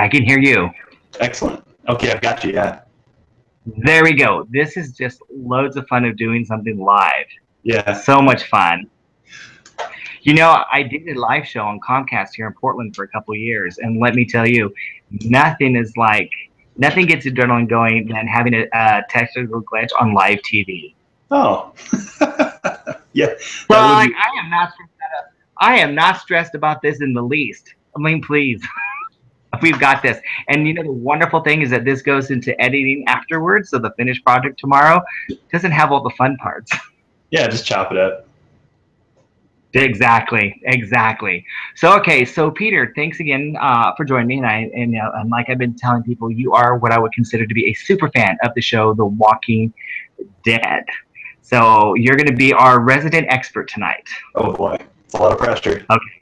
I can hear you. Excellent. Okay, I've got you. Yeah. There we go. This is just loads of fun of doing something live. Yeah. So much fun. You know, I did a live show on Comcast here in Portland for a couple of years, and let me tell you, nothing gets adrenaline going than having a technical glitch on live TV. Oh. Yeah. So like, I am not stressed about this in the least. I mean, please. We've got this. And you know, the wonderful thing is that this goes into editing afterwards. So the finished project tomorrow doesn't have all the fun parts. Yeah, just chop it up. Exactly. So, okay. So Peter, thanks again for joining me. And like I've been telling people, you are what I would consider to be a super fan of the show, The Walking Dead. So you're going to be our resident expert tonight. Oh boy. It's a lot of pressure. Okay.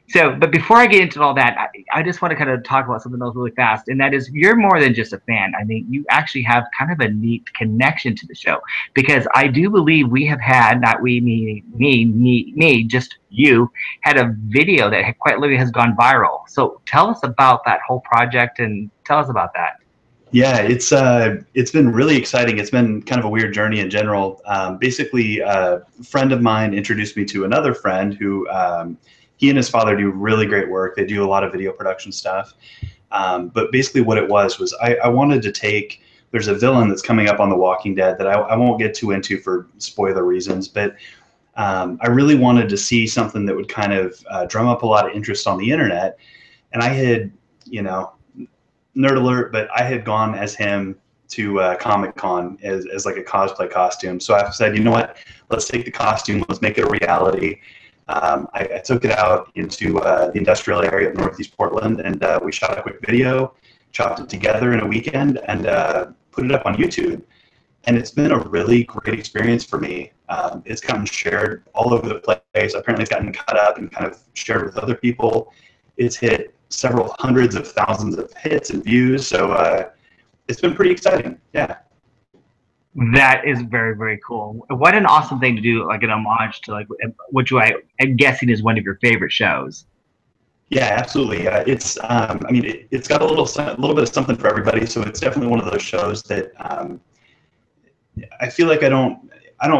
So, but before I get into all that, I just want to kind of talk about something else really fast, and that is you're more than just a fan. I mean, you actually have kind of a neat connection to the show, because I do believe we have had, not we, me, just you, had a video that quite literally has gone viral. So tell us about that whole project and tell us about that. Yeah, it's been really exciting. It's been kind of a weird journey in general. Basically, a friend of mine introduced me to another friend who he and his father do really great work. They do a lot of video production stuff. But basically what it was I wanted to take, there's a villain that's coming up on The Walking Dead that I won't get too into for spoiler reasons, but I really wanted to see something that would kind of drum up a lot of interest on the internet. And I had, you know, nerd alert, but I had gone as him to Comic-Con as like a cosplay costume. So I said, you know what, let's take the costume, let's make it a reality. I took it out into the industrial area of Northeast Portland, and we shot a quick video, chopped it together in a weekend, and put it up on YouTube. And it's been a really great experience for me. It's gotten shared all over the place. Apparently it's gotten cut up and kind of shared with other people. It's hit several hundreds of thousands of hits and views. So it's been pretty exciting. Yeah. That is very, very cool. What an awesome thing to do, like an homage to like what I'm guessing is one of your favorite shows. Yeah, absolutely. It's I mean, it's got a little bit of something for everybody. So it's definitely one of those shows that I feel like I don't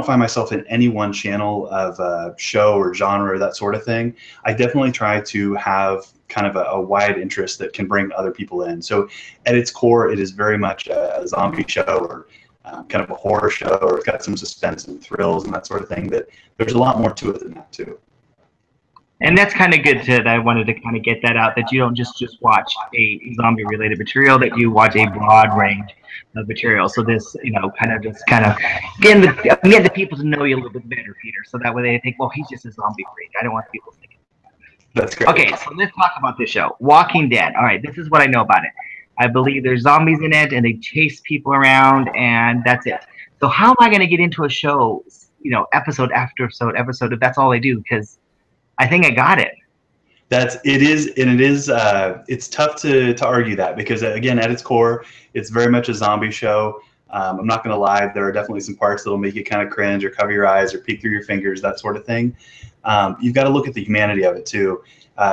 find myself in any one channel of show or genre or that sort of thing. I definitely try to have kind of a wide interest that can bring other people in. So at its core, it is very much a zombie show or kind of a horror show, or it's got some suspense and thrills and that sort of thing. But there's a lot more to it than that too. And that's kind of good that I wanted to kind of get that out, that you don't just watch a zombie related material, that you watch a broad range of material. So this, you know, kind of getting the people to know you a little bit better, Peter. So that way they think, well, he's just a zombie freak. I don't want people thinking. That's great. Okay, so let's talk about this show, Walking Dead. All right, this is what I know about it. I believe there's zombies in it, and they chase people around, and that's it. So how am I going to get into a show, you know, episode after episode, if that's all they do? Because I think I got it. It's tough to argue that, because again, at its core, it's very much a zombie show. I'm not going to lie, there are definitely some parts that'll make you kind of cringe or cover your eyes or peek through your fingers, that sort of thing. You've got to look at the humanity of it too.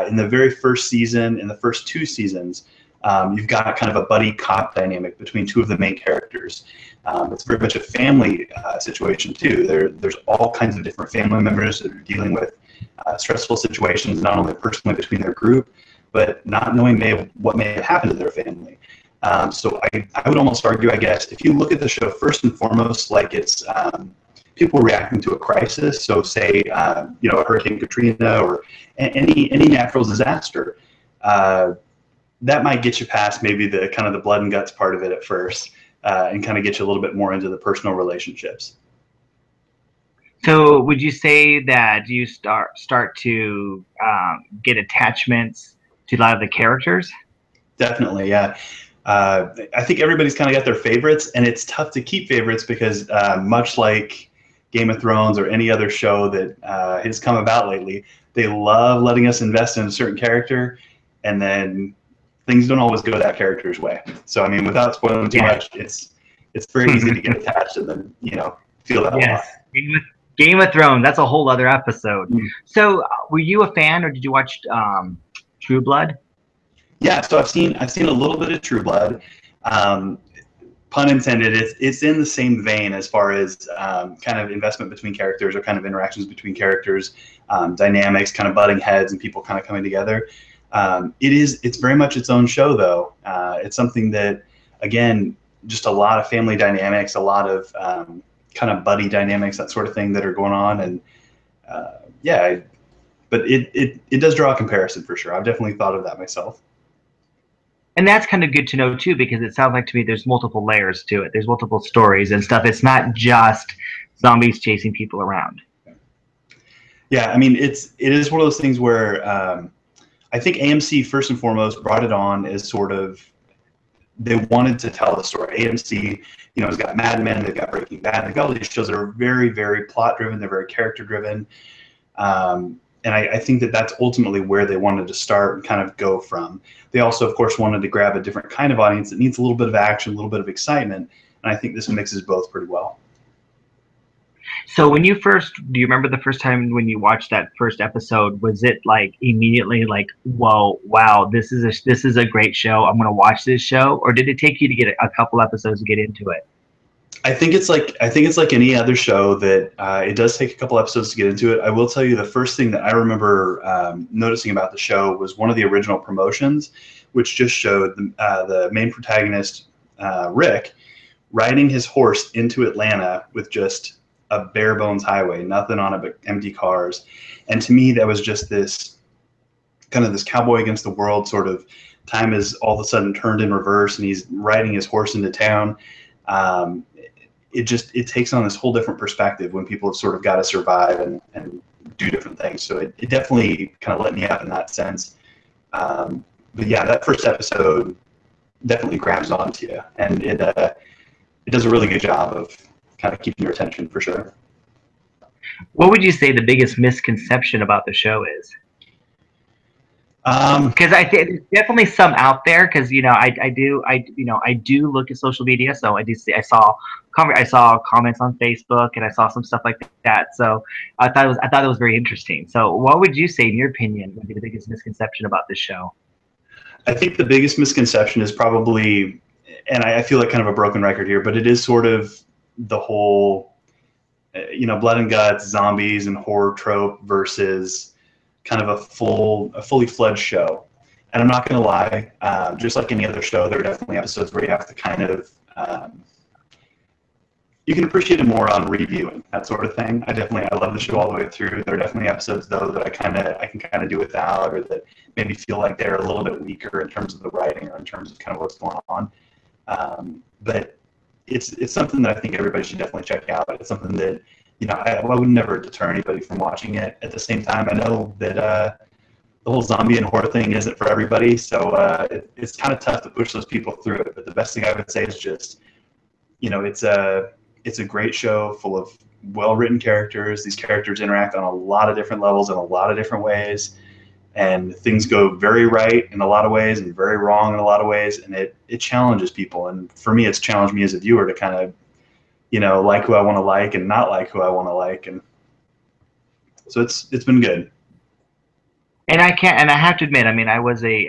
In the very first season, in the first two seasons, you've got kind of a buddy cop dynamic between two of the main characters. It's very much a family situation too. There's all kinds of different family members that are dealing with stressful situations, not only personally between their group, but not knowing what may have happened to their family. So I would almost argue, I guess, if you look at the show first and foremost like it's people reacting to a crisis, so say you know, Hurricane Katrina or any natural disaster, that might get you past maybe the kind of the blood and guts part of it at first, and kind of get you a little bit more into the personal relationships. So would you say that you start to get attachments to a lot of the characters? Definitely, yeah. I think everybody's kind of got their favorites, and it's tough to keep favorites because much like Game of Thrones or any other show that has come about lately, they love letting us invest in a certain character, and then things don't always go that character's way. So I mean, without spoiling too much, it's very easy to get attached and then, you know, feel that a lot. Game of Thrones, that's a whole other episode. So were you a fan, or did you watch True Blood? Yeah, so I've seen a little bit of True Blood. Um, Pun intended. It's in the same vein as far as kind of investment between characters or kind of interactions between characters, dynamics, kind of butting heads, and people kind of coming together. It's very much its own show though. It's something that, again, just a lot of family dynamics, a lot of kind of buddy dynamics, that sort of thing that are going on, and yeah, but it does draw a comparison for sure. I've definitely thought of that myself. And that's kind of good to know too, because it sounds like to me there's multiple layers to it. There's multiple stories and stuff. It's not just zombies chasing people around. Yeah, I mean, it is one of those things where I think AMC first and foremost brought it on as sort of, they wanted to tell the story. AMC, has got Mad Men, they've got Breaking Bad, they've got all these shows that are very, very plot driven. They're very character driven, and I think that that's ultimately where they wanted to start and kind of go from. They also, of course, wanted to grab a different kind of audience that needs a little bit of action, a little bit of excitement, and I think this mixes both pretty well. So do you remember the first time when you watched that first episode? Was it like immediately like, whoa, wow, this is a great show, I'm going to watch this show? Or did it take you to get a couple episodes to get into it? I think it's like any other show that it does take a couple episodes to get into it. I will tell you, the first thing that I remember noticing about the show was one of the original promotions, which just showed the main protagonist, Rick, riding his horse into Atlanta with just a bare bones highway, nothing on it but empty cars. And to me, that was just this kind of this cowboy against the world sort of time is all of a sudden turned in reverse, and he's riding his horse into town. It takes on this whole different perspective when people have sort of got to survive and do different things. So it definitely kind of lit me up in that sense. But yeah, that first episode definitely grabs onto you, and it does a really good job of kind of keeping your attention for sure. What would you say the biggest misconception about the show is? Because I think there's definitely some out there. Because I do look at social media, so I saw comments on Facebook, and I saw some stuff like that. So I thought it was very interesting. So what would you say, in your opinion, would be the biggest misconception about this show? I think the biggest misconception is probably, and I feel like kind of a broken record here, but it is sort of the whole, blood and guts, zombies, and horror trope versus kind of a fully fledged show. And I'm not going to lie, just like any other show, there are definitely episodes where you have to kind of, you can appreciate it more on reviewing, that sort of thing. I love the show all the way through. There are definitely episodes though that I can kind of do without, or that maybe feel like they're a little bit weaker in terms of the writing or in terms of kind of what's going on. But it's something that I think everybody should definitely check out. It's something that, I would never deter anybody from watching it. At the same time, I know that the whole zombie and horror thing isn't for everybody, so it's kind of tough to push those people through it. But the best thing I would say is just, it's a great show full of well-written characters. These characters interact on a lot of different levels in a lot of different ways, and things go very right in a lot of ways and very wrong in a lot of ways, and it challenges people. And for me, it's challenged me as a viewer to kind of, like who I want to like and not like who I want to like, and so it's been good. And I have to admit, I mean, I was a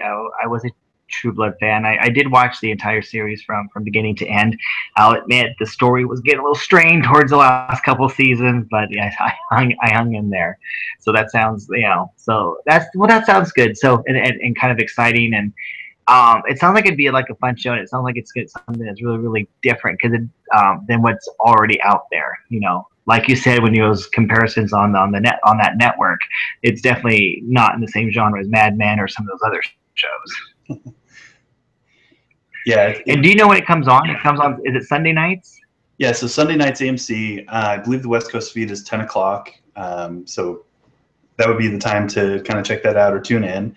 True Blood fan. I did watch the entire series from beginning to end. I'll admit the story was getting a little strained towards the last couple of seasons, but yeah, I hung in there. So that sounds, that sounds good. So and kind of exciting, and it sounds like it'd be like a fun show, and it sounds like it's something that's really, really different than what's already out there. Like you said, when you use comparisons on that network, it's definitely not in the same genre as Mad Men or some of those other shows. Yeah. And do you know when it comes on? It comes on, is it Sunday nights? Yeah, so Sunday nights AMC. I believe the West Coast feed is 10 o'clock. So that would be the time to kind of check that out or tune in.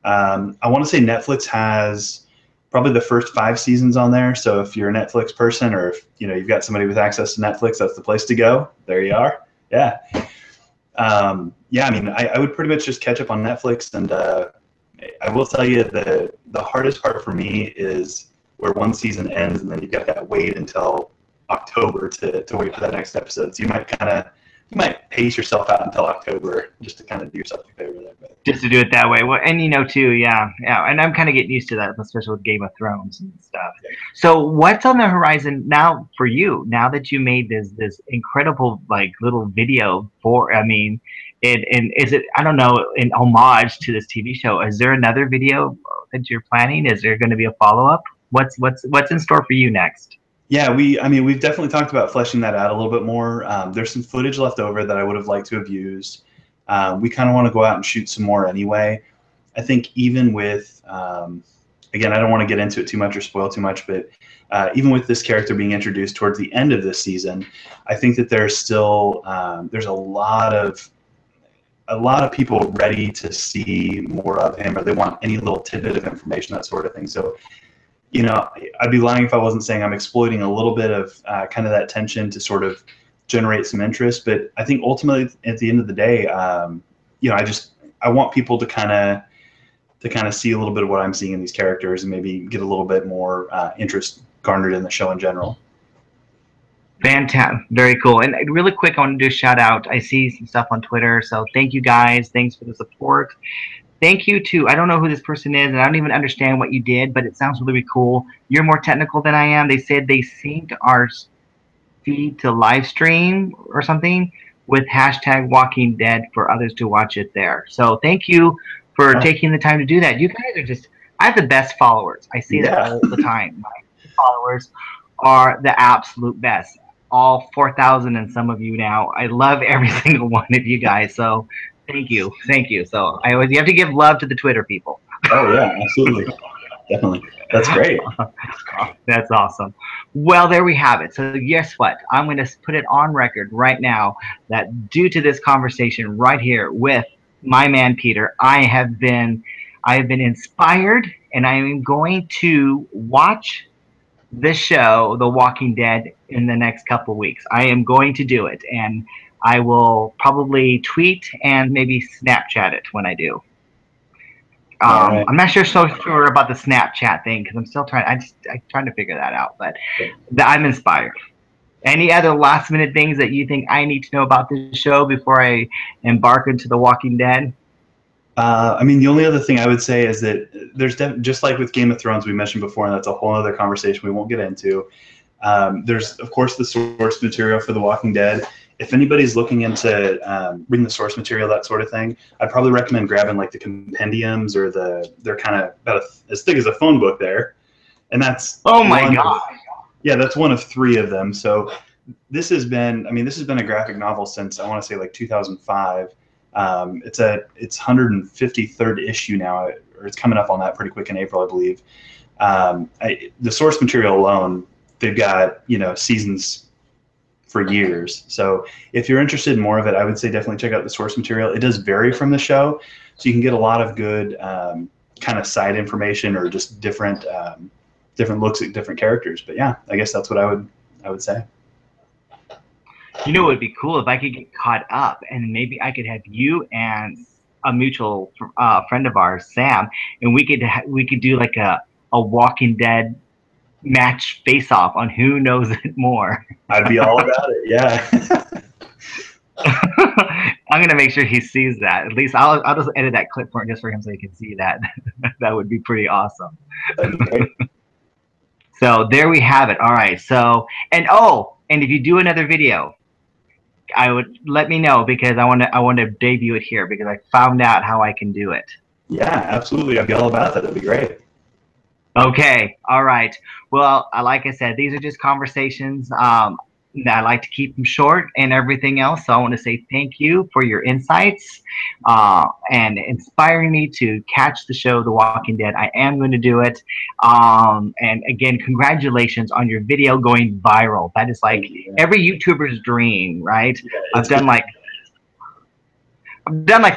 I want to say Netflix has probably the first 5 seasons on there. So if you're a Netflix person, or if you've got somebody with access to Netflix, that's the place to go. There you are. Yeah. Yeah, I mean, I would pretty much just catch up on Netflix, and I will tell you the hardest part for me is where one season ends and then you've got to wait until October to wait for that next episode. So you might pace yourself out until October just to kind of do yourself a favor there. But Just to do it that way. Well, and you know, too, yeah, yeah. And I'm kind of getting used to that, especially with Game of Thrones and stuff. So, what's on the horizon now for you? Now that you made this incredible like little video for, I mean, and is it? I don't know, in homage to this TV show. Is there another video that you're planning? Is there going to be a follow up? What's in store for you next? Yeah, I mean, we've definitely talked about fleshing that out a little bit more. There's some footage left over that I would have liked to have used. We kind of want to go out and shoot some more anyway. I think even with, again, I don't want to get into it too much or spoil too much, but even with this character being introduced towards the end of this season, I think that there's still there's a lot of people ready to see more of him, or they want any little tidbit of information, that sort of thing. So, you know, I'd be lying if I wasn't saying I'm exploiting a little bit of kind of that tension to sort of generate some interest. But I think ultimately, at the end of the day, you know, I want people to kind of see a little bit of what I'm seeing in these characters and maybe get a little bit more interest garnered in the show in general. Fantastic. Very cool. And really quick, I want to do a shout out. I see some stuff on Twitter. So thank you guys. Thanks for the support. Thank you to, I don't know who this person is, and I don't even understand what you did, but it sounds really cool. You're more technical than I am. They said they synced our feed to live stream or something with hashtag Walking Dead for others to watch it there. So thank you for taking the time to do that. You guys are just, I have the best followers. I see that all the time. My followers are the absolute best. All 4,000 and some of you now. I love every single one of you guys. So thank you. Thank you. So you have to give love to the Twitter people. Oh yeah, absolutely. Definitely. That's great. That's awesome. Well, there we have it. So guess what? I'm going to put it on record right now that due to this conversation right here with my man Peter, I have been inspired, and I am going to watch this show, The Walking Dead, in the next couple weeks. I am going to do it, and I will probably tweet and maybe Snapchat it when I do. Right. I'm not so sure about the Snapchat thing because I'm still I'm trying to figure that out. But I'm inspired. Any other last minute things that you think I need to know about this show before I embark into The Walking Dead? I mean, the only other thing I would say is that there's just like with Game of Thrones we mentioned before, and that's a whole other conversation we won't get into. There's, of course, the source material for The Walking Dead. If anybody's looking into reading the source material, that sort of thing, I'd probably recommend grabbing like the compendiums, or they're kind of about as thick as a phone book there. And that's oh my god, yeah, that's one of 3 of them. So this has been a graphic novel since I want to say like 2005. It's 153rd issue now, or it's coming up on that pretty quick in April, I believe. The source material alone, they've got, you know, seasons for years. So if you're interested in more of it, I would say definitely check out the source material. It does vary from the show, so you can get a lot of good kind of side information, or just different looks at different characters. But yeah, I guess that's what I would say. You know, it would be cool if I could get caught up, and maybe I could have you and a mutual friend of ours, Sam, and we could do like a Walking Dead match face-off on who knows it more. I'd be all about it. Yeah. I'm gonna make sure he sees that. At least I'll just edit that clip for him, just for him, so he can see that. That would be pretty awesome. That'd be great. So there we have it. All right. So and if you do another video, I would let me know, because I want to debut it here, because I found out how I can do it. Yeah, absolutely. I'd be all about that. That'd be great. Okay. All right. Well, like I said, these are just conversations. I like to keep them short and everything else. So I want to say thank you for your insights and inspiring me to catch the show The Walking Dead. I am going to do it. And again, congratulations on your video going viral. That is like every YouTuber's dream, right? Yeah, I've done like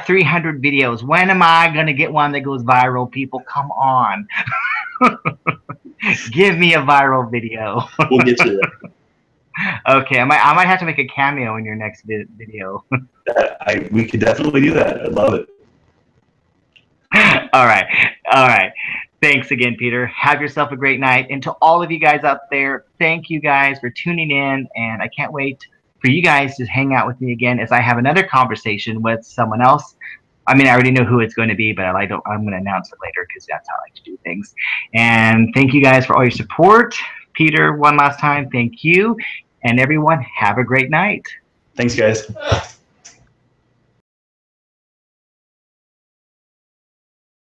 300 videos. When am I going to get one that goes viral? People, come on. Give me a viral video. We'll get you there. Okay, I might have to make a cameo in your next video. We could definitely do that. I love it. All right. Thanks again, Peter. Have yourself a great night. And to all of you guys out there, thank you guys for tuning in. And I can't wait for you guys to hang out with me again as I have another conversation with someone else I mean, I already know who it's going to be, but I'm going to announce it later because that's how I like to do things. And thank you guys for all your support. Peter, one last time, thank you. And everyone, have a great night. Thanks, guys.